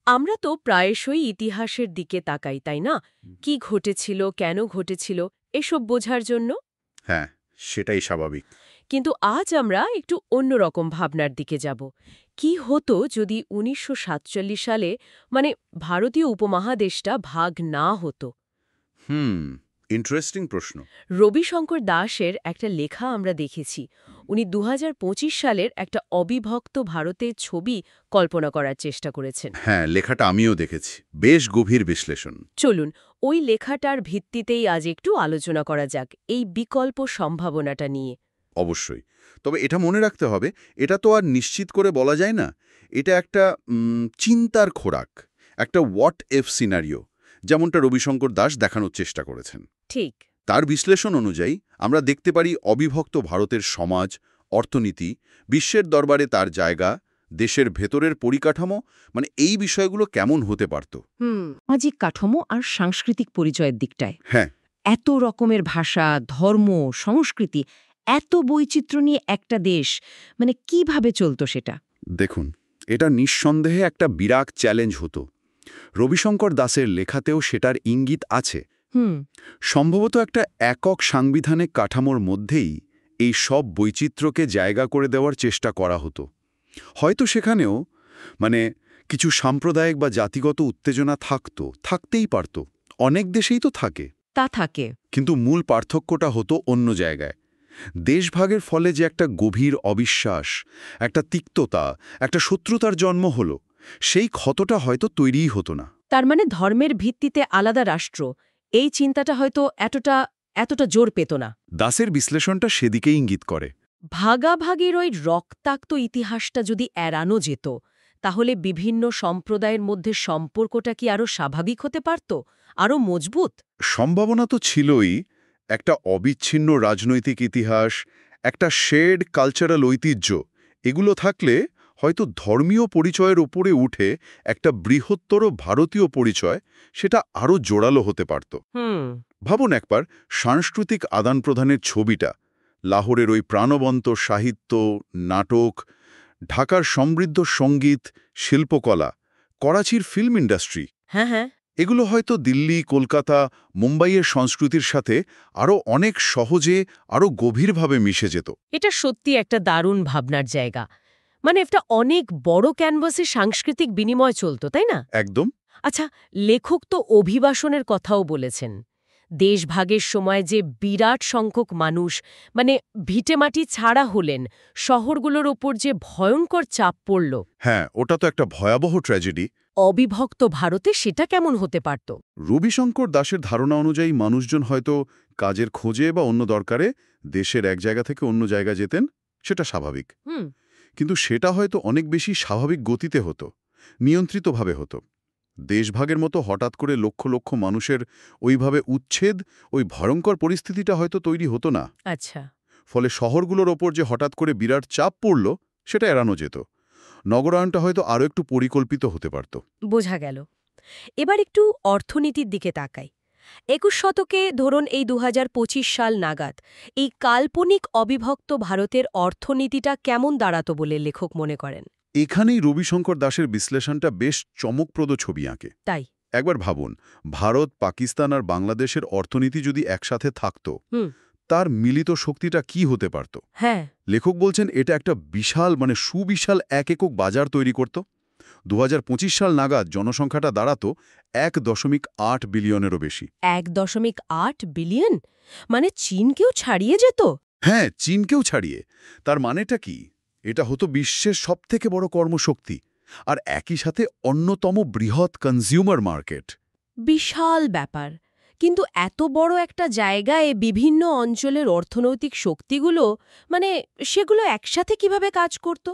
আমরা তো প্রায়শই ইতিহাসের দিকে তাকাই, তাই না? কি ঘটেছিল, কেন ঘটেছিল, এসব বোঝার জন্য। হ্যাঁ, সেটাই স্বাভাবিক। কিন্তু আজ আমরা একটু অন্যরকম ভাবনার দিকে যাব। কি হতো যদি ১৯৪৭ সালে মানে ভারতীয় উপমহাদেশটা ভাগ না হতো? হুম, ইন্টারেস্টিং প্রশ্ন। রবিশঙ্কর দাসের একটা লেখা আমরা দেখেছি। উনি ২০২৫ সালের একটা অবিভক্ত ভারতের ছবি কল্পনা করার চেষ্টা করেছেন। হ্যাঁ, লেখাটা আমিও দেখেছি। বেশ গভীর বিশ্লেষণ। চলুন ওই লেখাটার ভিত্তিতেই আজ একটু আলোচনা করা যাক এই বিকল্প সম্ভাবনাটা নিয়ে। অবশ্যই। তবে এটা মনে রাখতে হবে, এটা তো আর নিশ্চিত করে বলা যায় না। এটা একটা চিন্তার খোরাক, একটা হোয়াট ইফ সিনারিও, যেমনটা রবিশঙ্কর দাস দেখানোর চেষ্টা করেছেন। ঠিক। তার বিশ্লেষণ অনুযায়ী আমরা দেখতে পারি অবিভক্ত ভারতের সমাজ, অর্থনীতি, বিশ্বের দরবারে তার জায়গা, দেশের ভেতরের পরিকাঠামো, মানে এই বিষয়গুলো কেমন হতে পারত। সামাজিক কাঠামো আর সাংস্কৃতিক পরিচয়ের দিকটায় হ্যাঁ, এত রকমের ভাষা, ধর্ম, সংস্কৃতি, এত বৈচিত্র্য নিয়ে একটা দেশ মানে কিভাবে চলতো সেটা? দেখুন, এটা নিঃসন্দেহে একটা বিরাট চ্যালেঞ্জ হতো। রবিশঙ্কর দাসের লেখাতেও সেটার ইঙ্গিত আছে। হুম সম্ভবত একটা একক সাংবিধানিক কাঠামোর মধ্যেই এই সব বৈচিত্র্যকে জায়গা করে দেওয়ার চেষ্টা করা হতো। হয়তো সেখানেও মানে কিছু সাম্প্রদায়িক বা জাতিগত উত্তেজনা থাকতেই পারত। অনেক দেশেই তো থাকে। তা থাকে। কিন্তু মূল পার্থক্যটা হতো অন্য জায়গায়। দেশভাগের ফলে যে একটা গভীর অবিশ্বাস, একটা তিক্ততা, একটা শত্রুতার জন্ম হলো, সেই ক্ষতটা হয়তো তৈরিই হতো না। তার মানে ধর্মের ভিত্তিতে আলাদা রাষ্ট্র, এই চিন্তাটা হয়তো এতটা জোর পেত না। দাসের বিশ্লেষণটা সেদিকেই ইঙ্গিত করে। ভাগাভাগির ওই রক্তাক্ত ইতিহাসটা যদি এড়ানো যেত, তাহলে বিভিন্ন সম্প্রদায়ের মধ্যে সম্পর্কটা কি আরও স্বাভাবিক হতে পারত, আরও মজবুত? সম্ভাবনা তো ছিলই। একটা অবিচ্ছিন্ন রাজনৈতিক ইতিহাস, একটা শেড কালচারাল ঐতিহ্য, এগুলো থাকলে হয়তো ধর্মীয় পরিচয়ের উপরে উঠে একটা বৃহত্তর ভারতীয় পরিচয়, সেটা আরও জোরালো হতে পারত। ভাবুন একবার সাংস্কৃতিক আদান-প্রদানের ছবিটা, লাহোরের ওই প্রাণবন্ত সাহিত্য, নাটক, ঢাকার সমৃদ্ধ সঙ্গীত, শিল্পকলা, করাচির ফিল্ম ইন্ডাস্ট্রি, হ্যাঁ, হ্যাঁ। এগুলো হয়তো দিল্লি, কলকাতা, মুম্বাইয়ের সংস্কৃতির সাথে আরও অনেক সহজে, আরও গভীরভাবে মিশে যেত। এটা সত্যি একটা দারুণ ভাবনার জায়গা। মানে একটা অনেক বড় ক্যানভাসে সাংস্কৃতিক বিনিময় চলত, তাই না? একদম। আচ্ছা, লেখক তো অভিবাসনের কথাও বলেছেন। দেশভাগের সময় যে বিরাট সংখ্যক মানুষ মানে ভিটেমাটি ছাড়া হলেন, শহরগুলোর ওপর যে ভয়ঙ্কর চাপ পড়ল, হ্যাঁ, ওটা তো একটা ভয়াবহ ট্র্যাজেডি। অবিভক্ত ভারতে সেটা কেমন হতে পারত? রবিশঙ্কর দাসের ধারণা অনুযায়ী মানুষজন হয়তো কাজের খোঁজে বা অন্য দরকারে দেশের এক জায়গা থেকে অন্য জায়গা যেতেন, সেটা স্বাভাবিক। হুম। কিন্তু সেটা হয়তো অনেক বেশি স্বাভাবিক গতিতে হতো, নিয়ন্ত্রিতভাবে হতো। দেশভাগের মতো হঠাৎ করে লক্ষ লক্ষ মানুষের ওইভাবে উচ্ছেদ, ওই ভয়ঙ্কর পরিস্থিতিটা হয়তো তৈরি হতো না। আচ্ছা। ফলে শহরগুলোর ওপর যে হঠাৎ করে বিরাট চাপ পড়ল, সেটা এড়ানো যেত। নগরায়নটা হয়তো আরও একটু পরিকল্পিত হতে পারত। বোঝা গেল। এবার একটু অর্থনীতির দিকে তাকাই। ২১ শতকে ধরুন এই ২০২৫ সাল নাগাদ এই কাল্পনিক অবিভক্ত ভারতের অর্থনীতিটা কেমন দাঁড়াতো বলে লেখক মনে করেন? এখানেই রবিশঙ্কর দাসের বিশ্লেষণটা বেশ চমকপ্রদ ছবি আঁকে। তাই? একবার ভাবুন, ভারত, পাকিস্তান আর বাংলাদেশের অর্থনীতি যদি একসাথে থাকত, হুম। তার মিলিত শক্তিটা কি হতে পারত? হ্যাঁ। লেখক বলছেন এটা একটা বিশাল সুবিশাল এক একক বাজার তৈরি করত। ২০২৫ সাল নাগাদ জনসংখ্যাটা দাঁড়াতো ১.৮ বিলিয়নেরও বেশি। ১.৮ বিলিয়ন? মানে চীনকেও ছাড়িয়ে যেত? হ্যাঁ, চীনকেও ছাড়িয়ে। তার মানেটা কি? এটা হতো বিশ্বের সবথেকে বড় কর্মশক্তি আর একই সাথে অন্যতম বৃহৎ কনজিউমার মার্কেট। বিশাল ব্যাপার। কিন্তু এত বড় একটা জায়গায় বিভিন্ন অঞ্চলের অর্থনৈতিক শক্তিগুলো মানে সেগুলো একসাথে কিভাবে কাজ করত?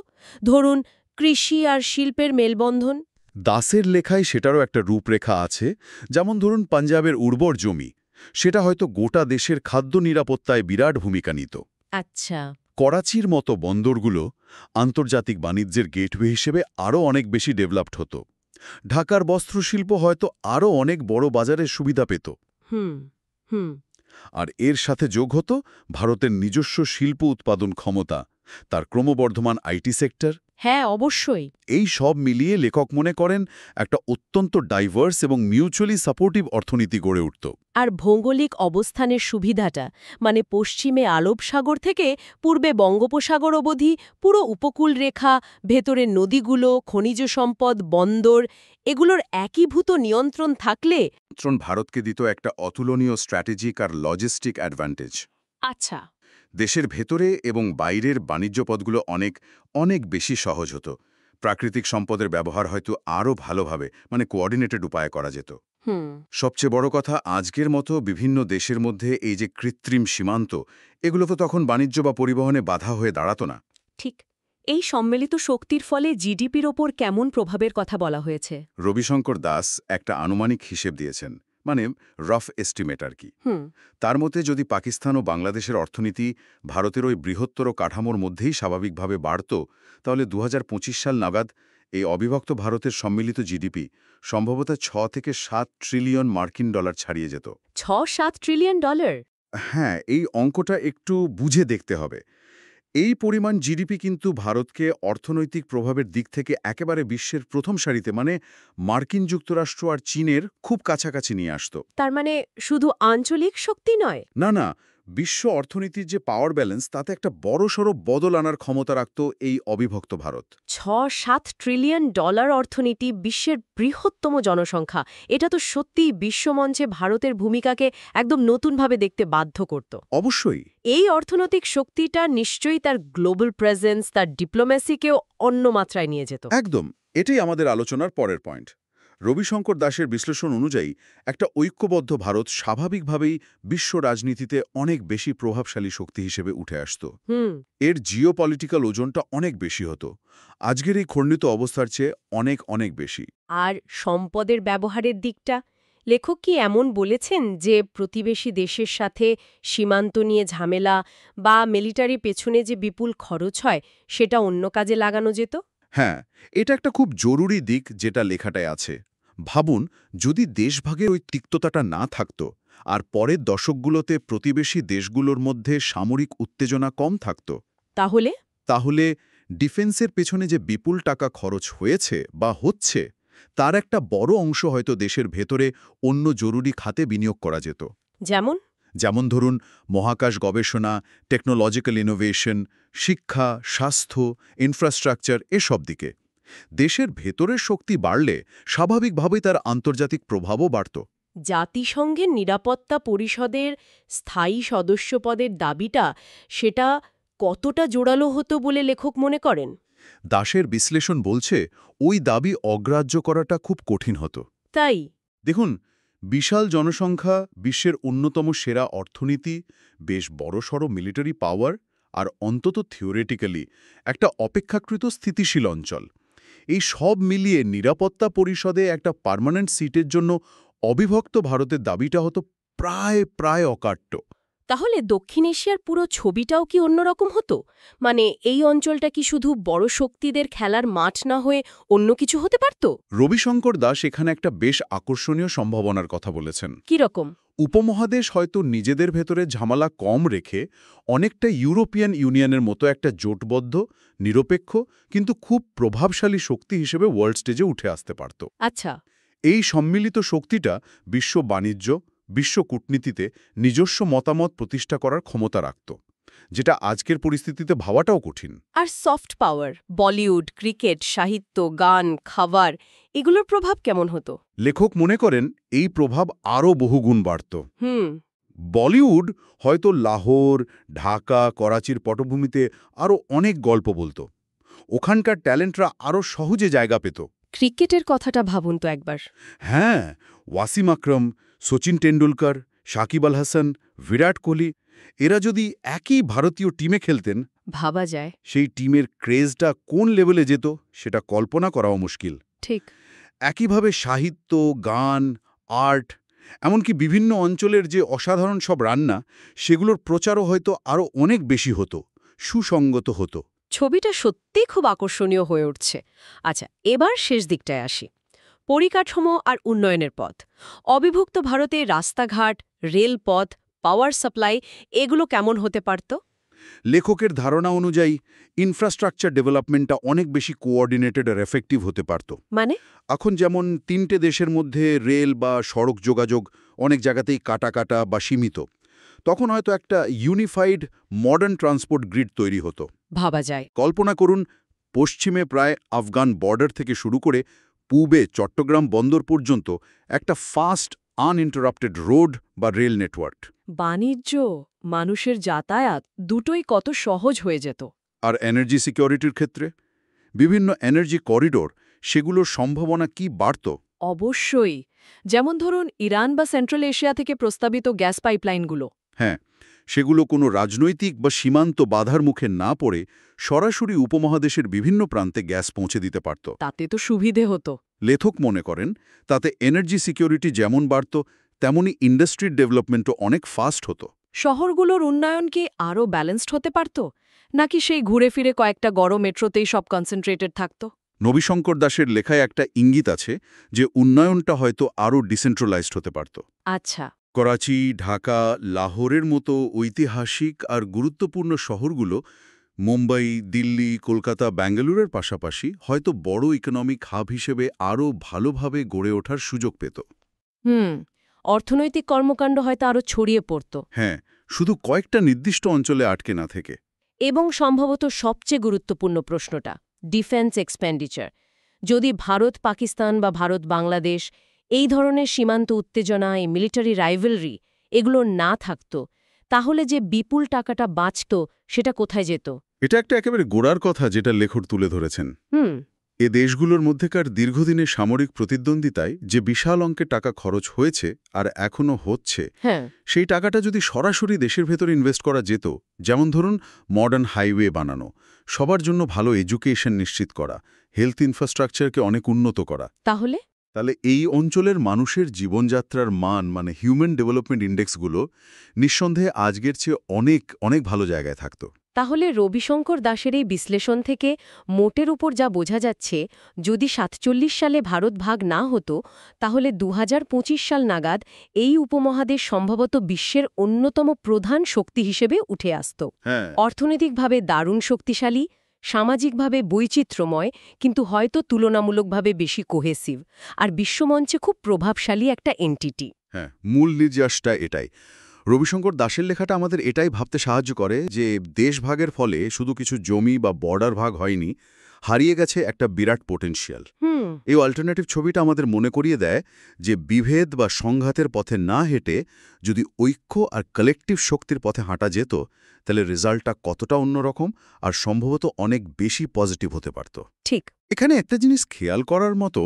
ধরুন কৃষি আর শিল্পের মেলবন্ধন। দাসের লেখায় সেটারও একটা রূপরেখা আছে। যেমন ধরুন পাঞ্জাবের উর্বর জমি, সেটা হয়তো গোটা দেশের খাদ্য নিরাপত্তায় বিরাট ভূমিকা নিত। আচ্ছা। করাচির মতো বন্দরগুলো আন্তর্জাতিক বাণিজ্যের গেটওয়ে হিসেবে আরও অনেক বেশি ডেভেলপড হতো। ঢাকার বস্ত্রশিল্প হয়তো আরও অনেক বড় বাজারের সুবিধা পেত। হুম হুম। আর এর সাথে যোগ হতো ভারতের নিজস্ব শিল্প উৎপাদন ক্ষমতা, তার ক্রমবর্ধমান আইটি সেক্টর। হ্যাঁ, অবশ্যই। এই সব মিলিয়ে লেখক মনে করেন একটা অত্যন্ত ডাইভার্স এবং মিউচুয়ালি সাপোর্টিভ অর্থনীতি গড়ে উঠত। আর ভৌগোলিক অবস্থানের সুবিধাটা, মানে পশ্চিমে আরব সাগর থেকে পূর্বে বঙ্গোপসাগর অবধি পুরো উপকূল রেখা, ভেতরের নদীগুলো, খনিজ সম্পদ, বন্দর, এগুলোর একীভূত নিয়ন্ত্রণ থাকলে। ভারতকে দিত একটা অতুলনীয় স্ট্র্যাটেজিক আর লজিস্টিক অ্যাডভান্টেজ। আচ্ছা। দেশের ভেতরে এবং বাইরের বাণিজ্য পথগুলো অনেক অনেক বেশি সহজ হতো। প্রাকৃতিক সম্পদের ব্যবহার হয়তো আরও ভালোভাবে, মানে কোঅর্ডিনেটেড উপায়ে করা যেত। সবচেয়ে বড় কথা, আজকের মতো বিভিন্ন দেশের মধ্যে এই যে কৃত্রিম সীমান্ত, এগুলো তো তখন বাণিজ্য বা পরিবহনে বাধা হয়ে দাঁড়াতো না। ঠিক। এই সম্মিলিত শক্তির ফলে জিডিপির ওপর কেমন প্রভাবের কথা বলা হয়েছে? রবিশঙ্কর দাস একটা আনুমানিক হিসেব দিয়েছেন, মানে রাফ এস্টিমেট আর কি। তার মতে যদি পাকিস্তান ও বাংলাদেশের অর্থনীতি ভারতের ওই বৃহত্তর কাঠামোর মধ্যেই স্বাভাবিকভাবে বাড়ত, তাহলে 2025 সাল নাগাদ এই অবিভক্ত ভারতের সম্মিলিত জিডিপি সম্ভবত 6 থেকে 7 ট্রিলিয়ন মার্কিন ডলার ছাড়িয়ে যেত। 6-7 ট্রিলিয়ন ডলার? হ্যাঁ, এই অঙ্কটা একটু বুঝে দেখতে হবে। এই পরিমাণ জিডিপি কিন্তু ভারতকে অর্থনৈতিক প্রভাবের দিক থেকে একেবারে বিশ্বের প্রথম সারিতে, মানে মার্কিন যুক্তরাষ্ট্র আর চীনের খুব কাছাকাছি নিয়ে আসত। তার মানে শুধু আঞ্চলিক শক্তি নয়? না না, বিশ্ব অর্থনীতির যে পাওয়ার ব্যালেন্স, তাতে একটা বড়সড় বদল আনার ক্ষমতা রাখত এই অবিভক্ত ভারত। 6-7 ট্রিলিয়ন ডলার অর্থনীতি, বিশ্বের বৃহত্তম জনসংখ্যা, এটা তো সত্যিই বিশ্বমঞ্চে ভারতের ভূমিকাকে একদম নতুনভাবে দেখতে বাধ্য করত। অবশ্যই। এই অর্থনৈতিক শক্তিটা নিশ্চয়ই তার গ্লোবাল প্রেজেন্স, তার ডিপ্লোম্যাসিকেও অন্য মাত্রায় নিয়ে যেত। একদম, এটাই আমাদের আলোচনার পরের পয়েন্ট। রবিশঙ্কর দাসের বিশ্লেষণ অনুযায়ী একটা ঐক্যবদ্ধ ভারত স্বাভাবিকভাবেই বিশ্ব রাজনীতিতে অনেক বেশি প্রভাবশালী শক্তি হিসেবে উঠে আসত। এর জিওপলিটিক্যাল ওজনটা অনেক বেশি হতো, আজকের এই খণ্ডিত অবস্থার চেয়ে অনেক অনেক বেশি। আর সম্পদের ব্যবহারের দিকটা, লেখক কি এমন বলেছেন যে প্রতিবেশী দেশের সাথে সীমান্ত নিয়ে ঝামেলা বা মিলিটারি পেছনে যে বিপুল খরচ হয় সেটা অন্য কাজে লাগানো যেত? হ্যাঁ, এটা একটা খুব জরুরি দিক যেটা লেখাটায় আছে। ভাবুন, যদি দেশভাগের ওই তিক্ততাটা না থাকত আর পরের দশকগুলোতে প্রতিবেশী দেশগুলোর মধ্যে সামরিক উত্তেজনা কম থাকত, তাহলে ডিফেন্সের পেছনে যে বিপুল টাকা খরচ হয়েছে বা হচ্ছে, তার একটা বড় অংশ হয়তো দেশের ভেতরে অন্য জরুরি খাতে বিনিয়োগ করা যেত। যেমন ধরুন মহাকাশ গবেষণা, টেকনোলজিক্যাল ইনোভেশন, শিক্ষা, স্বাস্থ্য, ইনফ্রাস্ট্রাকচার, এসব দিকে। দেশের ভেতরের শক্তি বাড়লে স্বাভাবিকভাবেই তার আন্তর্জাতিক প্রভাবও বাড়ত। জাতিসংঘের নিরাপত্তা পরিষদের স্থায়ী সদস্যপদের দাবিটা, সেটা কতটা জোরালো হতো বলে লেখক মনে করেন? দাসের বিশ্লেষণ বলছে ওই দাবি অগ্রাহ্য করাটা খুব কঠিন হতো। তাই? দেখুন, বিশাল জনসংখ্যা, বিশ্বের অন্যতম সেরা অর্থনীতি, বেশ বড়সড় মিলিটারি পাওয়ার, আর অন্তত থিওরিটিক্যালি একটা অপেক্ষাকৃত স্থিতিশীল অঞ্চল, এই সব মিলিয়ে নিরাপত্তা পরিষদে একটা পার্মানেন্ট সিটের জন্য অবিভক্ত ভারতের দাবিটা হতো প্রায় অকাট্য। তাহলে দক্ষিণ এশিয়ার পুরো ছবিটাও কি অন্যরকম হতো? মানে এই অঞ্চলটা কি শুধু বড় শক্তিদের খেলার মাঠ না হয়ে অন্য কিছু হতে পারত? রবিশঙ্কর দাস এখানে একটা বেশ আকর্ষণীয় সম্ভাবনার কথা বলেছেন। কি রকম? উপমহাদেশ হয়তো নিজেদের ভেতরে ঝামেলা কম রেখে অনেকটা ইউরোপিয়ান ইউনিয়নের মতো একটা জোটবদ্ধ, নিরপেক্ষ কিন্তু খুব প্রভাবশালী শক্তি হিসেবে ওয়ার্ল্ড স্টেজে উঠে আসতে পারত। আচ্ছা। এই সম্মিলিত শক্তিটা বিশ্ব বাণিজ্য, বিশ্ব কূটনীতিতে নিজস্ব মতামত প্রতিষ্ঠা করার ক্ষমতা রাখত, যেটা আজকের পরিস্থিতিতে ভাবাটাও কঠিন। আর সফট পাওয়ার, বলিউড, ক্রিকেট, সাহিত্য, গান, খাবার, এগুলোর প্রভাব কেমন হতো? লেখক মনে করেন এই প্রভাব আরও বহুগুণ বাড়ত। বলিউড হয়তো লাহোর, ঢাকা, করাচির পটভূমিতে আরও অনেক গল্প বলত। ওখানকার ট্যালেন্টরা আরও সহজে জায়গা পেত। ক্রিকেটের কথাটা ভাবুন তো একবার। হ্যাঁ, ওয়াসিম আকরম, সচিন টেন্ডুলকর, সাকিব আল হাসান, বিরাট কোহলি, এরা যদি একই ভারতীয় টিমে খেলতেন, ভাবা যায়। সেই টিমের ক্রেজটা কোন লেভেলে যেত সেটা কল্পনা করাও মুশকিল। ঠিক। একইভাবে সাহিত্য, গান, আর্ট, এমনকি বিভিন্ন অঞ্চলের যে অসাধারণ সব রান্না, সেগুলোর প্রচারও হয়তো আরও অনেক বেশি হতো, সুসংগত হতো। ছবিটা সত্যি খুব আকর্ষণীয় হয়ে উঠছে। আচ্ছা, এবার শেষ দিকটায় আসি। পরিকাঠামো আর উন্নয়নের পথ। অবিভক্ত ভারতে রাস্তাঘাট, রেলপথ, পাওয়ার সাপ্লাই, এগুলো কেমন হতে পারত? লেখকের ধারণা অনুযায়ী ইনফ্রাস্ট্রাকচার ডেভেলপমেন্টটা অনেক বেশি কোঅর্ডিনেটেড আর এফেক্টিভ হতে পারত। মানে এখন যেমন 3টে দেশের মধ্যে রেল বা সড়ক যোগাযোগ অনেক জায়গাতেই কাটা কাটা বা সীমিত, তখন হয়তো একটা ইউনিফাইড মডার্ন ট্রান্সপোর্ট গ্রিড তৈরি হতো। ভাবা যায়। কল্পনা করুন, পশ্চিমে প্রায় আফগান বর্ডার থেকে শুরু করে পূবে চট্টগ্রাম বন্দর পর্যন্ত একটা ফাস্ট আনইন্টারাপ্টেড রোড বা রেল নেটওয়ার্ক। বাণিজ্য, মানুষের যাতায়াত দুটোই কত সহজ হয়ে যেত। আর এনার্জি সিকিউরিটির ক্ষেত্রে বিভিন্ন এনার্জি করিডোর, সেগুলোর সম্ভাবনা কি বাড়ত? অবশ্যই। যেমন ধরুন ইরান বা সেন্ট্রাল এশিয়া থেকে প্রস্তাবিত গ্যাস পাইপলাইনগুলো। হ্যাঁ, সেগুলো কোনো রাজনৈতিক বা সীমান্ত বাধার মুখে না পড়ে সরাসরি উপমহাদেশের বিভিন্ন প্রান্তে গ্যাস পৌঁছে দিতে পারত। তাতে তো সুবিধে হতো। লেখক মনে করেন তাতে এনার্জি সিকিউরিটি যেমন বাড়ত, তেমনি ইন্ডাস্ট্রির ডেভেলপমেন্টও অনেক ফাস্ট হতো। শহরগুলোর উন্নয়ন কি আরও ব্যালেন্সড হতে পারত, নাকি সেই ঘুরে ফিরে কয়েকটা বড় মেট্রোতেই সব কনসেন্ট্রেটেড থাকত? নবীশঙ্কর দাশের লেখায় একটা ইঙ্গিত আছে যে উন্নয়নটা হয়তো আরও ডিসেন্ট্রালাইজড হতে পারত। আচ্ছা। করাচি, ঢাকা, লাহোরের মতো ঐতিহাসিক আর গুরুত্বপূর্ণ শহরগুলো মুম্বাই, দিল্লি, কলকাতা, ব্যাঙ্গালুরের পাশাপাশি হয়তো বড় ইকোনমিক হাব হিসেবে আরও ভালোভাবে গড়ে ওঠার সুযোগ পেত। অর্থনৈতিক কর্মকাণ্ড হয়তো আরও ছড়িয়ে পড়ত। হ্যাঁ, শুধু কয়েকটা নির্দিষ্ট অঞ্চলে আটকে না থেকে। এবং সম্ভবত সবচেয়ে গুরুত্বপূর্ণ প্রশ্নটা, ডিফেন্স এক্সপেন্ডিচার। যদি ভারত পাকিস্তান বা ভারত বাংলাদেশ এই ধরনের সীমান্ত উত্তেজনা, এই মিলিটারি রাইভেলরি এগুলো না থাকত, তাহলে যে বিপুল টাকাটা বাঁচত সেটা কোথায় যেত? এটা একটা একেবারে গোড়ার কথা যেটা লেখক তুলে ধরেছেন। এ দেশগুলোর মধ্যেকার দীর্ঘদিনের সামরিক প্রতিদ্বন্দ্বিতায় যে বিশাল অঙ্কের টাকা খরচ হয়েছে আর এখনও হচ্ছে, হ্যাঁ, সেই টাকাটা যদি সরাসরি দেশের ভেতর ইনভেস্ট করা যেত, যেমন ধরুন মডার্ন হাইওয়ে বানানো, সবার জন্য ভালো এডুকেশন নিশ্চিত করা, হেলথ ইনফ্রাস্ট্রাকচারকে অনেক উন্নত করা, তাহলে এই অঞ্চলের মানুষের জীবনযাত্রার মান মানে হিউম্যান ডেভেলপমেন্ট ইন্ডেক্সগুলো নিঃসন্দেহে আজকের চেয়ে অনেক অনেক ভালো জায়গায় থাকত। তাহলে রবিশঙ্কর দাশের এই বিশ্লেষণ থেকে মোটের উপর যা বোঝা যাচ্ছে, যদি 47 সালে ভারত ভাগ না হতো, তাহলে 2025 সাল নাগাদ এই উপমহাদেশ সম্ভবত বিশ্বের অন্যতম প্রধান শক্তি হিসেবে উঠে আসত। হ্যাঁ, অর্থনৈতিকভাবে দারুণ শক্তিশালী, সামাজিকভাবে বৈচিত্র্যময়, কিন্তু হয়তো তুলনামূলকভাবে বেশি কোহেসিভ, আর বিশ্বমঞ্চে খুব প্রভাবশালী একটা এন্টিটি। হ্যাঁ, মূল নির্যাসটা এটাই। রবিশঙ্কর দাশের লেখাটা আমাদের এটাই ভাবতে সাহায্য করে যে দেশভাগের ফলে শুধু কিছু জমি বা বর্ডার ভাগ হয়নি, হারিয়ে গেছে একটা বিরাট পোটেনশিয়াল। এই অল্টারনেটিভ ছবিটা আমাদের মনে করিয়ে দেয় যে বিভেদ বা সংঘাতের পথে না হেঁটে যদি ঐক্য আর কালেকটিভ শক্তির পথে হাঁটা যেত, তাহলে রেজাল্টটা কতটা অন্যরকম আর সম্ভবত অনেক বেশি পজিটিভ হতে পারত। ঠিক। এখানে একটা জিনিস খেয়াল করার মতো,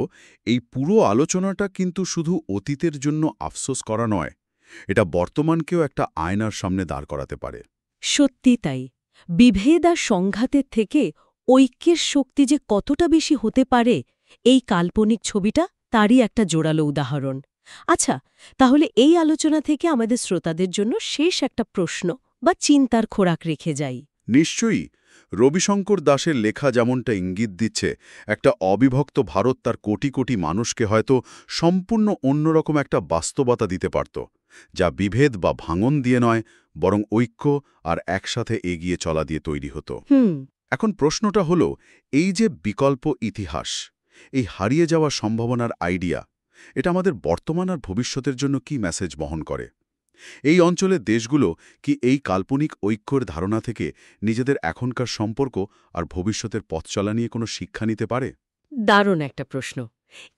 এই পুরো আলোচনাটা কিন্তু শুধু অতীতের জন্য আফসোস করা নয়, এটা বর্তমানকেও একটা আয়নার সামনে দাঁড় করাতে পারে। সত্যি তাই। বিভেদ আর সংঘাতের থেকে ঐক্যের শক্তি যে কতটা বেশি হতে পারে, এই কাল্পনিক ছবিটা তারই একটা জোরালো উদাহরণ। আচ্ছা, তাহলে এই আলোচনা থেকে আমাদের শ্রোতাদের জন্য শেষ একটা প্রশ্ন বা চিন্তার খোরাক রেখে যাই। নিশ্চয়ই। রবিশঙ্কর দাশের লেখা যেমনটা ইঙ্গিত দিচ্ছে, একটা অবিভক্ত ভারত তার কোটি কোটি মানুষকে হয়তো সম্পূর্ণ অন্যরকম একটা বাস্তবতা দিতে পারত, যা বিভেদ বা ভাঙন দিয়ে নয়, বরং ঐক্য আর একসাথে এগিয়ে চলা দিয়ে তৈরি হতো। এখন প্রশ্নটা হলো, এই যে বিকল্প ইতিহাস, এই হারিয়ে যাওয়া সম্ভাবনার আইডিয়া, এটা আমাদের বর্তমান আর ভবিষ্যতের জন্য কি মেসেজ বহন করে? এই অঞ্চলের দেশগুলো কি এই কাল্পনিক ঐক্যের ধারণা থেকে নিজেদের এখনকার সম্পর্ক আর ভবিষ্যতের পথ চলা নিয়ে কোনো শিক্ষা নিতে পারে? দারুণ একটা প্রশ্ন।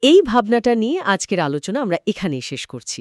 এই ভাবনাটা নিয়ে আজকের আলোচনা আমরা এখানেই শেষ করছি।